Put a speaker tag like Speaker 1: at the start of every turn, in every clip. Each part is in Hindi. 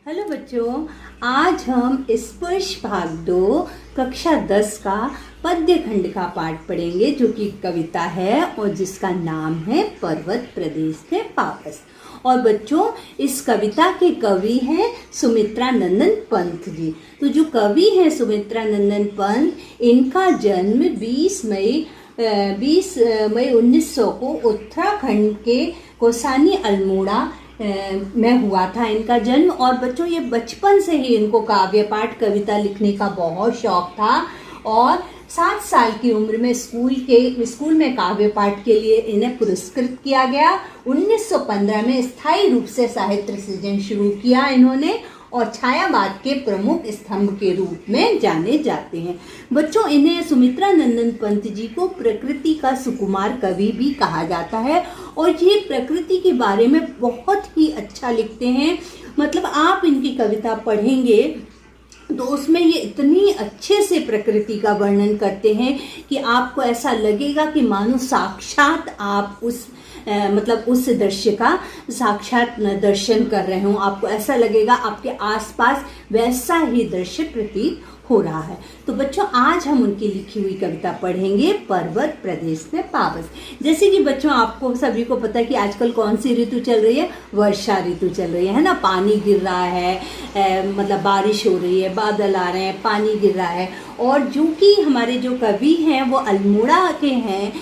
Speaker 1: हेलो बच्चों, आज हम स्पर्श भाग 2 कक्षा 10 का पद्य खंड का पाठ पढ़ेंगे, जो कि कविता है और जिसका नाम है पर्वत प्रदेश में पावस। और बच्चों, इस कविता के कवि हैं सुमित्रा नंदन पंत जी। तो जो कवि हैं सुमित्रा नंदन पंत, इनका जन्म 20 मई 1900 को उत्तराखंड के कौसानी अल्मोड़ा में हुआ था इनका जन्म। और बच्चों, ये बचपन से ही इनको काव्य पाठ कविता लिखने का बहुत शौक था और 7 साल की उम्र में स्कूल में काव्य पाठ के लिए इन्हें पुरस्कृत किया गया। 1915 में स्थायी रूप से साहित्य सृजन शुरू किया इन्होंने और छायावाद के प्रमुख स्तंभ के रूप में जाने जाते हैं। बच्चों, इन्हें सुमित्रा नंदन पंत जी को प्रकृति का सुकुमार कवि भी कहा जाता है और ये प्रकृति के बारे में बहुत ही अच्छा लिखते हैं। मतलब आप इनकी कविता पढ़ेंगे तो उसमें ये इतनी अच्छे से प्रकृति का वर्णन करते हैं कि आपको ऐसा लगेगा कि मानो साक्षात आप उस दृश्य का साक्षात दर्शन कर रहे हो। आपको ऐसा लगेगा आपके आसपास वैसा ही दृश्य प्रतीत हो रहा है। तो बच्चों, आज हम उनकी लिखी हुई कविता पढ़ेंगे, पर्वत प्रदेश में पावस। जैसे कि बच्चों, आपको सभी को पता है कि आजकल कौन सी ऋतु चल रही है? वर्षा ऋतु चल रही है ना। पानी गिर रहा है, मतलब बारिश हो रही है, बादल आ रहे हैं, पानी गिर रहा है। और जो कि हमारे जो कवि हैं वो अल्मोड़ा के हैं,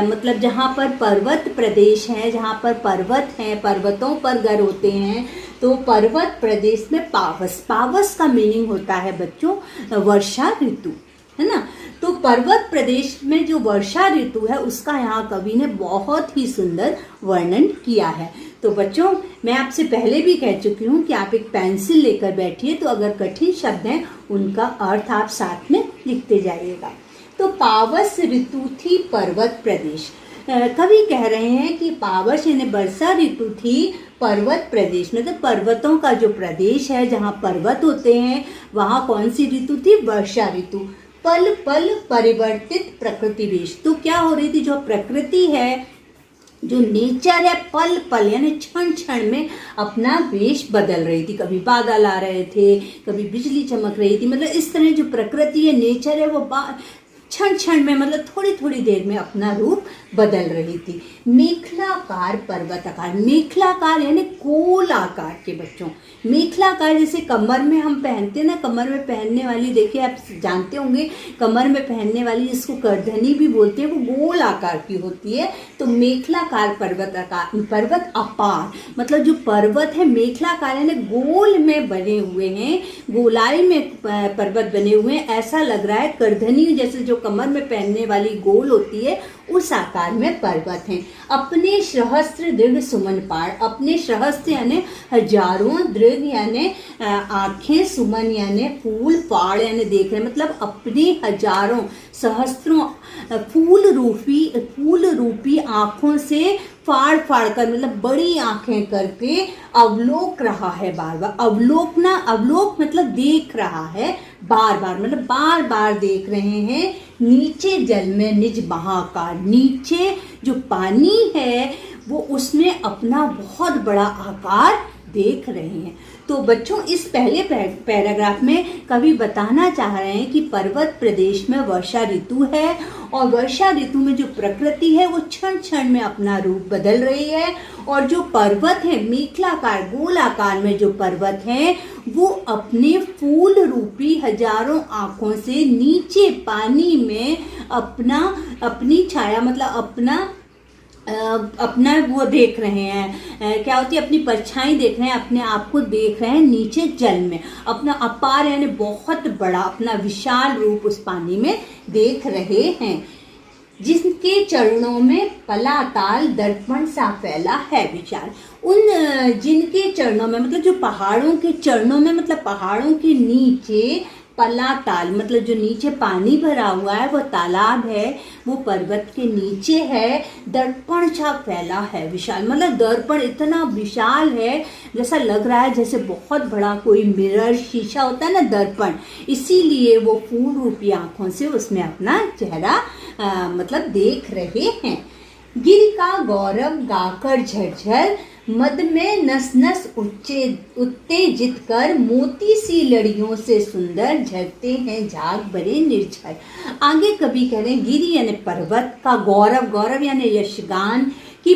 Speaker 1: मतलब जहाँ पर पर्वत प्रदेश है, जहाँ पर पर्वत हैं, पर्वतों पर घर होते हैं। तो पर्वत प्रदेश में पावस, पावस का मीनिंग होता है बच्चों वर्षा ऋतु, है ना। तो पर्वत प्रदेश में जो वर्षा ऋतु है उसका यहाँ कवि ने बहुत ही सुंदर वर्णन किया है। तो बच्चों, मैं आपसे पहले भी कह चुकी हूँ कि आप एक पेंसिल लेकर बैठिए, तो अगर कठिन शब्द हैं उनका अर्थ आप साथ में लिखते जाइएगा। तो पावस ऋतु थी पर्वत प्रदेश। कवि कह रहे हैं कि पावस यानी वर्षा ऋतु थी पर्वत प्रदेश में। तो पर्वतों का जो प्रदेश है जहाँ पर्वत होते हैं वहाँ कौन सी ऋतु थी? वर्षा ऋतु। पल पल परिवर्तित प्रकृति वेश। तो क्या हो रही थी? जो प्रकृति है, जो नेचर है, पल पल यानी क्षण क्षण में अपना वेश बदल रही थी। कभी बादल आ रहे थे, कभी बिजली चमक रही थी। मतलब इस तरह जो प्रकृति है, नेचर है, वो क्षण क्षण में, मतलब थोड़ी थोड़ी देर में अपना रूप बदल रही थी। मेखलाकार पर्वताकार। मेखलाकार यानी गोल आकार के बच्चों। मेखलाकार जैसे कमर में हम पहनते हैं ना, कमर में पहनने वाली, देखिए आप जानते होंगे, कमर में पहनने वाली जिसको करधनी भी बोलते हैं, वो गोल आकार की होती है। तो मेखलाकार पर्वत अपार, मतलब जो पर्वत है मेखलाकार यानी गोल में बने हुए हैं, गोलाई में पर्वत बने हुए हैं। ऐसा लग रहा है करधनी जैसे जो कमर में पहनने वाली गोल होती है उस आकार में पर्वत हैं। अपने सहस्त्र दृढ़ सुमन पार। अपने सहस्त्र यानी हजारों, दृढ़ यानी आंखें, सुमन यानी फूल, पाड़ यानी देख रहे, मतलब अपने हजारों सहस्त्रों फूल रूपी आंखों से फाड़ फाड़ कर, मतलब बड़ी आंखें करके अवलोक रहा है बार बार। अवलोक मतलब देख रहा है बार बार, मतलब बार बार देख रहे हैं। नीचे जल में निज महाकार। नीचे जो पानी है वो उसमें अपना बहुत बड़ा आकार देख रहे हैं। तो बच्चों, इस पहले पैराग्राफ में कवि बताना चाह रहे हैं कि पर्वत प्रदेश में वर्षा ऋतु है और वर्षा ऋतु में जो प्रकृति है वो क्षण क्षण में अपना रूप बदल रही है। और जो पर्वत है मेखलाकार, गोल आकार में जो पर्वत है, वो अपने फूल रूपी हजारों आंखों से नीचे पानी में अपनी छाया, मतलब अपना वो देख रहे हैं। क्या होती है? अपनी परछाई देख रहे हैं, अपने आप को देख रहे हैं नीचे जल में। अपना अपार यानी बहुत बड़ा, अपना विशाल रूप उस पानी में देख रहे हैं। जिनके चरणों में पलाताल दर्पण सा फैला है विचार। उन जिनके चरणों में, मतलब जो पहाड़ों के चरणों में, मतलब पहाड़ों के नीचे पलाताल, मतलब जो नीचे पानी भरा हुआ है वो तालाब है, वो पर्वत के नीचे है। दर्पण सा फैला है विशाल, मतलब दर्पण इतना विशाल है जैसा लग रहा है जैसे बहुत बड़ा कोई मिरर, शीशा होता है ना, दर्पण। इसीलिए वो फूल रूपी आंखों से उसमें अपना चेहरा मतलब देख रहे हैं। गिर का गौरव गाकर झरझर, मद में नस नस उत्तेजित कर, मोती सी लड़ियों से सुंदर झरते हैं झाग भरे निर्झर। आगे कवि कह रहे हैं गिरि यानी पर्वत का गौरव, गौरव यानी यशगान, कि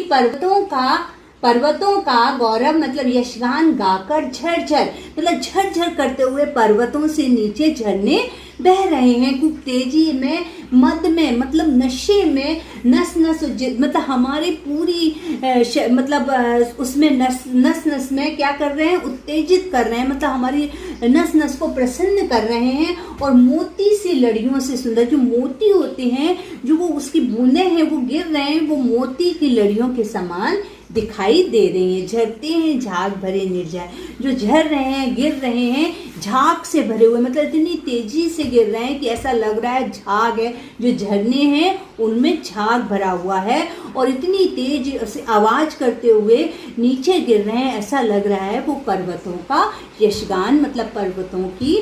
Speaker 1: पर्वतों का गौरव मतलब यशगान गाकर झरझर मतलब झरझर करते हुए पर्वतों से नीचे झरने बह रहे हैं खूब तेजी में, मद में मतलब नशे में, नस नस मतलब हमारी पूरी मतलब उसमें नस नस में क्या कर रहे हैं, उत्तेजित कर रहे हैं, मतलब हमारी नस नस को प्रसन्न कर रहे हैं। और मोती सी लड़ियों से सुंदर, जो मोती होते हैं जो वो उसकी बूंदें हैं वो गिर रहे हैं, वो मोती की लड़ियों के समान दिखाई दे रही हैं। झरते हैं झाग भरे निर्झर, जो झर रहे हैं गिर रहे हैं झाग से भरे हुए, मतलब इतनी तेजी से गिर रहे हैं कि ऐसा लग रहा है झाग है, जो झरने हैं उनमें झाग भरा हुआ है और इतनी तेज से आवाज करते हुए नीचे गिर रहे हैं, ऐसा लग रहा है वो पर्वतों का यशगान मतलब पर्वतों की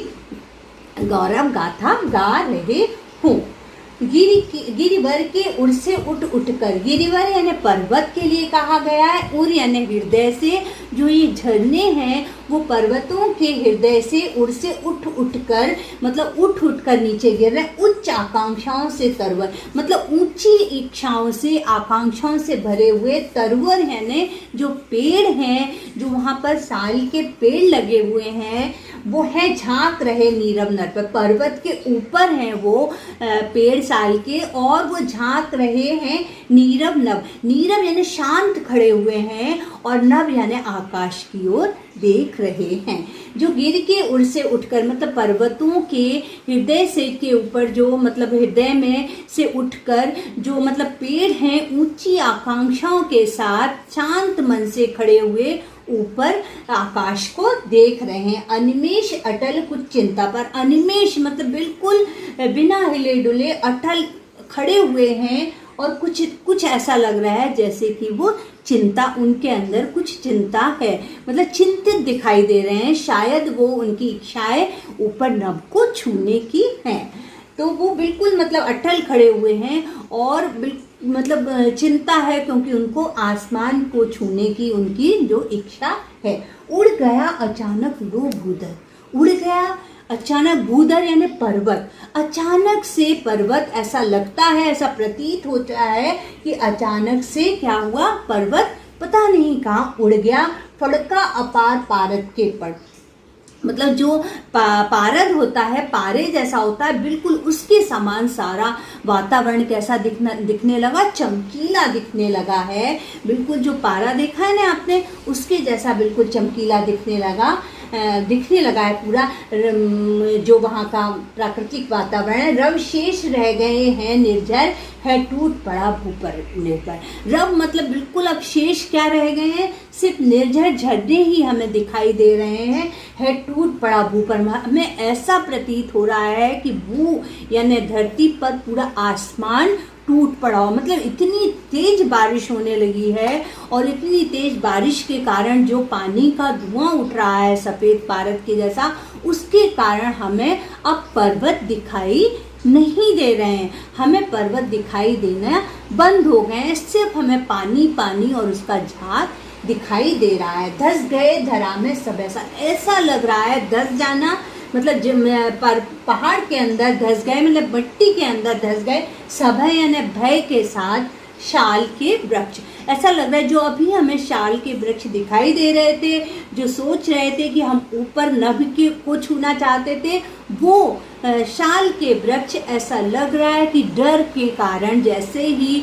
Speaker 1: गौरव गाथा गा रहे हों। गिरिवर के उर से उठ कर, गिरिवर यानी पर्वत के लिए कहा गया है, उर यानी हृदय से, जो ये झरने हैं वो पर्वतों के हृदय से उर से उठ कर मतलब उठ कर नीचे गिर रहे हैं। उच्च आकांक्षाओं से तरवर मतलब ऊंची इच्छाओं से आकांक्षाओं से भरे हुए, तरवर यानी जो पेड़ हैं, जो वहां पर साल के पेड़ लगे हुए हैं वो है झांक रहे नीरव नर पर, पर्वत के ऊपर हैं वो पेड़ साल के और वो झांक रहे हैं नीरव नव, नीरव यानी शांत खड़े हुए हैं और नव यानी आकाश की ओर देख रहे हैं। जो गिर के उर से उठकर मतलब पर्वतों के हृदय से के ऊपर जो मतलब हृदय में से उठकर जो मतलब पेड़ हैं ऊंची आकांक्षाओं के साथ शांत मन से खड़े हुए ऊपर आकाश को देख रहे हैं। अनिमेष अटल कुछ चिंता पर, अनिमेष मतलब बिल्कुल बिना हिले डुले अटल खड़े हुए हैं और कुछ ऐसा लग रहा है जैसे कि वो चिंता, उनके अंदर कुछ चिंता है, मतलब चिंतित दिखाई दे रहे हैं, शायद वो उनकी इच्छाएं ऊपर नभ को छूने की हैं। तो वो बिल्कुल मतलब अटल खड़े हुए हैं और मतलब चिंता है क्योंकि उनको आसमान को छूने की उनकी जो इच्छा है। उड़ गया अचानक वो भूदर, उड़ गया अचानक, भूदर यानी पर्वत, अचानक से पर्वत, ऐसा लगता है, ऐसा प्रतीत होता है कि अचानक से क्या हुआ, पर्वत पता नहीं कहाँ उड़ गया। फड़का अपार पारद के पड़ मतलब जो पारद होता है, पारे जैसा होता है, बिल्कुल उसके समान सारा वातावरण कैसा दिखने लगा, चमकीला दिखने लगा है। बिल्कुल जो पारा देखा है ना आपने, उसके जैसा बिल्कुल चमकीला दिखने लगा है पूरा जो वहाँ का प्राकृतिक वातावरण है। रव शेष रह गए हैं निर्झर, है टूट पड़ा भूपर निर्भर। रव मतलब बिल्कुल अब शेष क्या रह गए हैं, सिर्फ निर्झर झरने ही हमें दिखाई दे रहे हैं। है टूट पड़ा भूपर, हमें ऐसा प्रतीत हो रहा है कि भू यानी धरती पर पूरा आसमान टूट पड़ा, मतलब इतनी तेज बारिश होने लगी है और इतनी तेज बारिश के कारण जो पानी का धुआं उठ रहा है सफेद पारद के जैसा, उसके कारण हमें अब पर्वत दिखाई नहीं दे रहे हैं, हमें पर्वत दिखाई देना बंद हो गए हैं, सिर्फ हमें पानी पानी और उसका झाग दिखाई दे रहा है। धस गए धरा में सब, ऐसा लग रहा है धस जाना मतलब पहाड़ के अंदर धस गए, मतलब मिट्टी के अंदर धस गए। सभय यानी भय के साथ शाल के वृक्ष, ऐसा लग रहा है जो अभी हमें शाल के वृक्ष दिखाई दे रहे थे, जो सोच रहे थे कि हम ऊपर नभ के को छूना चाहते थे, वो शाल के वृक्ष ऐसा लग रहा है कि डर के कारण जैसे ही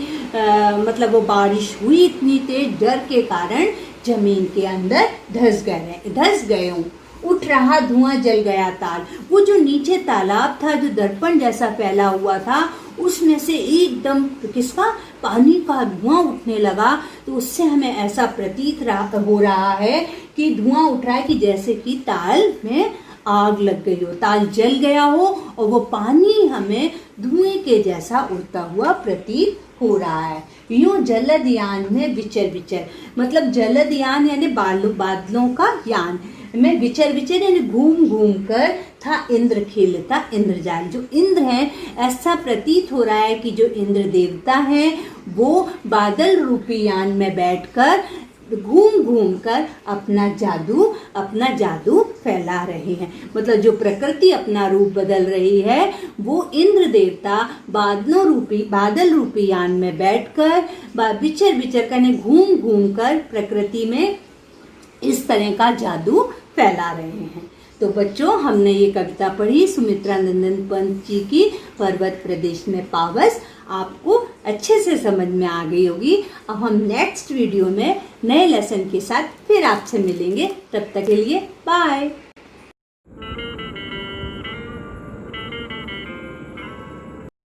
Speaker 1: मतलब वो बारिश हुई इतनी तेज, डर के कारण जमीन के अंदर धस गए हूँ। उठ रहा धुआं जल गया ताल, वो जो नीचे तालाब था जो दर्पण जैसा फैला हुआ था उसमें से एकदम किसका पानी का धुआं उठने लगा, तो उससे हमें ऐसा प्रतीत हो रहा है कि धुआं उठ रहा है कि जैसे कि ताल में आग लग गई हो, ताल जल गया हो और वो पानी हमें धुएं के जैसा उड़ता हुआ प्रतीत हो रहा है। यूं जलद यान में विचर मतलब जलद यान यानी बादलों का यान, में विचर विचर यानी घूम घूम कर था इंद्र खेलता इंद्रजाल। जो इंद्र है, ऐसा प्रतीत हो रहा है कि जो इंद्र देवता है वो बादल रूपी यान में बैठकर घूम घूम कर अपना जादू फैला रहे हैं। मतलब जो प्रकृति अपना रूप बदल रही है वो इंद्र देवता बादल रूपी यान में बैठकर विचर कर घूम घूम कर प्रकृति में इस तरह का जादू फैला रहे हैं। तो बच्चों, हमने ये कविता पढ़ी सुमित्रा नंदन पंत जी की पर्वत प्रदेश में पावस। आपको अच्छे से समझ में आ गई होगी। अब हम नेक्स्ट वीडियो में नए लेसन के साथ फिर आपसे मिलेंगे। तब तक के लिए बाय।